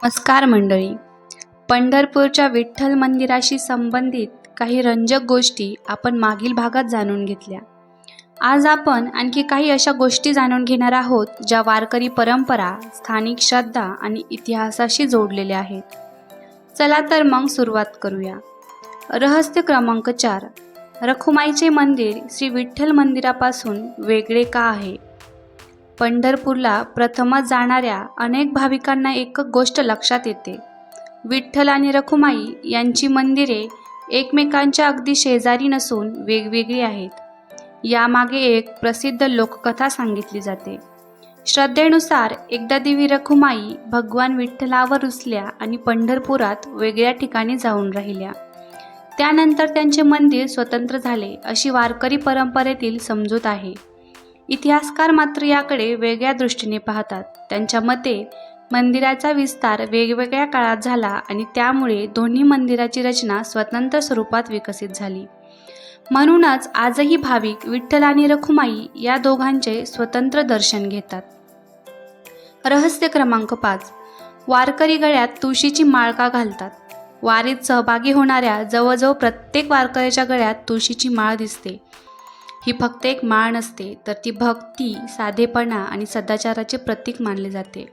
नमस्कार मंडळी. पंढरपूरच्या विठ्ठल मंदिराशी संबंधित काही रंजक गोष्टी आपण मागील भागात जाणून घेतल्या. आज आपण आणखी काही अशा गोष्टी जाणून घेणार आहोत ज्या वारकरी परंपरा, स्थानिक श्रद्धा आणि इतिहासाशी जोडलेल्या आहेत. चला तर मग सुरुवात करूया. रहस्य क्रमांक 4. रखुमाईचे मंदिर श्री विठ्ठल मंदिरापासून वेगळे का आहे? पंढरपूरला प्रथमच जाणाऱ्या अनेक भाविकांना एक गोष्ट लक्षात येते. विठ्ठल आणि रखुमाई यांची मंदिरे एकमेकांच्या अगदी शेजारी नसून वेगवेगळी आहेत. यामागे एक प्रसिद्ध लोककथा सांगितली जाते. श्रद्धेनुसार एकदा देवी रखुमाई भगवान विठ्ठलावर रुसल्या आणि पंढरपुरात वेगळ्या ठिकाणी जाऊन राहिल्या. त्यानंतर त्यांचे मंदिर स्वतंत्र झाले अशी वारकरी परंपरेतील समजूत आहे. इतिहासकार मात्र याकडे वेगळ्या दृष्टीने पाहतात. त्यांच्या मते मंदिराचा विस्तार वेगवेगळ्या काळात झाला आणि त्यामुळे दोन्ही मंदिराची रचना स्वतंत्र स्वरूपात विकसित झाली. म्हणूनच आजही भाविक विठ्ठल आणि रखुमाई या दोघांचे स्वतंत्र दर्शन घेतात. रहस्य क्रमांक 5. वारकरी गळ्यात तुळशीची माळ का घालतात? वारीत सहभागी होणाऱ्या जवळजवळ प्रत्येक वारकऱ्याच्या गळ्यात तुळशीची माळ दिसते. ही फक्त एक माळ नसते, तर ती भक्ती, साधेपणा आणि सदाचाराचे प्रतीक मानले जाते.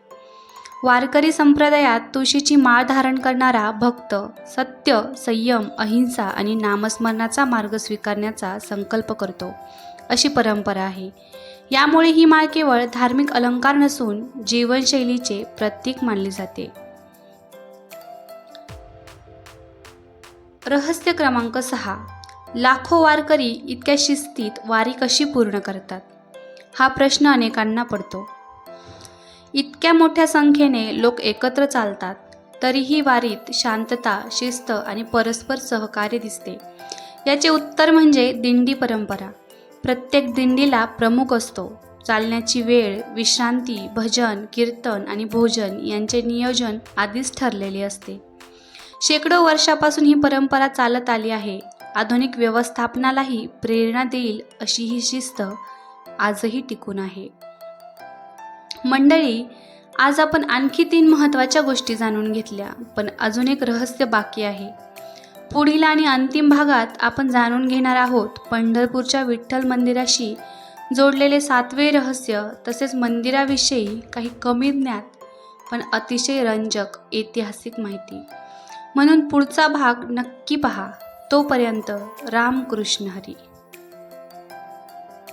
वारकरी संप्रदायात तुळशीची माळ धारण करणारा भक्त सत्य, संयम, अहिंसा आणि नामस्मरणाचा मार्ग स्वीकारण्याचा संकल्प करतो, अशी परंपरा आहे. यामुळे ही माळ केवळ धार्मिक अलंकार नसून जीवनशैलीचे प्रतीक मानले जाते. रहस्य क्रमांक 6. लाखो वारकरी इतक्या शिस्तीत वारी कशी पूर्ण करतात? हा प्रश्न अनेकांना पडतो. इतक्या मोठ्या संख्येने लोक एकत्र चालतात, तरीही वारीत शांतता, शिस्त आणि परस्पर सहकार्य दिसते. याचे उत्तर म्हणजे दिंडी परंपरा. प्रत्येक दिंडीला प्रमुख असतो. चालण्याची वेळ, विश्रांती, भजन, कीर्तन आणि भोजन यांचे नियोजन आधीच ठरलेले असते. शेकडो वर्षापासून ही परंपरा चालत आली आहे. आधुनिक व्यवस्थापनालाही प्रेरणा देईल अशी ही शिस्त आजही टिकून आहे. मंडळी, आज आपण आणखी 3 महत्त्वाच्या गोष्टी जाणून घेतल्या, पण अजून एक रहस्य बाकी आहे. पुढील आणि अंतिम भागात आपण जाणून घेणार आहोत पंढरपूरच्या विठ्ठल मंदिराशी जोडलेले 7वे रहस्य, तसेच मंदिराविषयी काही कमी ज्ञात पण अतिशय रंजक ऐतिहासिक माहिती. म्हणून पुढचा भाग नक्की पहा. तोपर्यंत रामकृष्ण हरी.